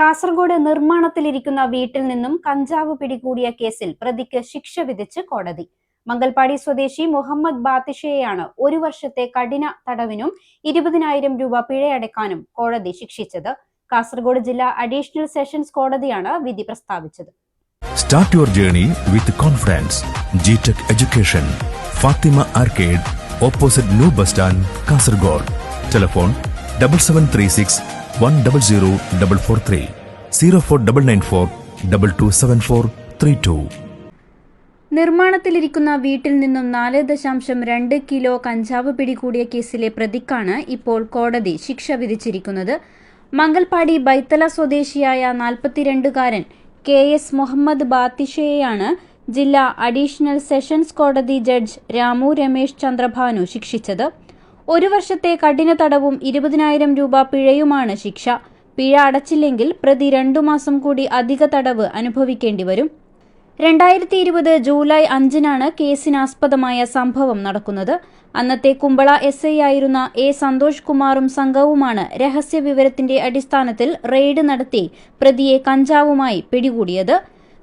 കാസർഗോഡ് നിർമ്മാണത്തിലിരിക്കുന്ന വീട്ടിൽ നിന്നും കഞ്ചാവ് പിടികൂടിയ കേസിൽ പ്രതിക്ക് ശിക്ഷ വിധിച്ച് കോടതി. മംഗൽപാടി സ്വദേശി മുഹമ്മദ് ബാത്തിഷയെയാണ് 1 വർഷത്തെ കഠിന തടവിനും 20,000 രൂപ പിഴയടയ്ക്കാനും കോടതി ശിക്ഷിച്ചത്. കാസർഗോഡ് ജില്ലാ അഡീഷണൽ സെഷൻസ് കോടതിയാണ് വിധി പ്രസ്താവിച്ചത്. Start your journey with confidence. GTech Education. Fatima Arcade, opposite New Bus Stand, Kasargod. Telephone 7736 100 049994 227432. നിർമ്മാണത്തിലിരിക്കുന്ന വീട്ടിൽ നിന്നും 4.2 കിലോ കഞ്ചാവ് പിടികൂടിയ കേസിലെ പ്രതിക്കാണ് ഇപ്പോൾ കോടതി ശിക്ഷ വിധിച്ചിരിക്കുന്നത്. മംഗൽപാടി ബൈത്തല സ്വദേശിയായ 42-കാരൻ KS മുഹമ്മദ് ബാത്തിഷയെയാണ് ജില്ലാ അഡീഷണൽ സെഷൻസ് കോടതി ജഡ്ജ് രാമു രമേശ് ചന്ദ്രഭാനു ശിക്ഷിച്ചത്. 1 വർഷത്തെ കഠിന തടവും 20,000 രൂപ പിഴയുമാണ് ശിക്ഷ. പിഴ അടച്ചില്ലെങ്കിൽ പ്രതി 2 മാസം കൂടി അധിക തടവ് അനുഭവിക്കേണ്ടി വരും. 2020 ജൂലൈ 5-നാണ് കേസിനാസ്പദമായ സംഭവം നടക്കുന്നത്. അന്നത്തെ കുമ്പള SI ആയിരുന്ന A സന്തോഷ് കുമാറും സംഘവുമാണ് രഹസ്യ വിവരത്തിന്റെ അടിസ്ഥാനത്തിൽ റെയ്ഡ് നടത്തി പ്രതിയെ കഞ്ചാവുമായി പിടികൂടിയത്.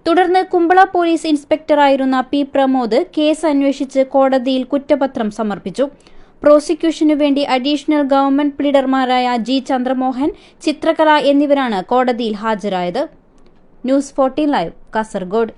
തുടർന്ന് കുമ്പള പോലീസ് ഇൻസ്പെക്ടറായിരുന്ന P പ്രമോദ് കേസ് അന്വേഷിച്ച് കോടതിയിൽ കുറ്റപത്രം സമർപ്പിച്ചു. പ്രോസിക്യൂഷനു വേണ്ടി അഡീഷണൽ ഗവൺമെന്റ് പ്ലീഡർമാരായ G ചന്ദ്രമോഹൻ, ചിത്രകല എന്നിവരാണ് കോടതിയിൽ ഹാജരായത്. News 14 live, Kasaragod.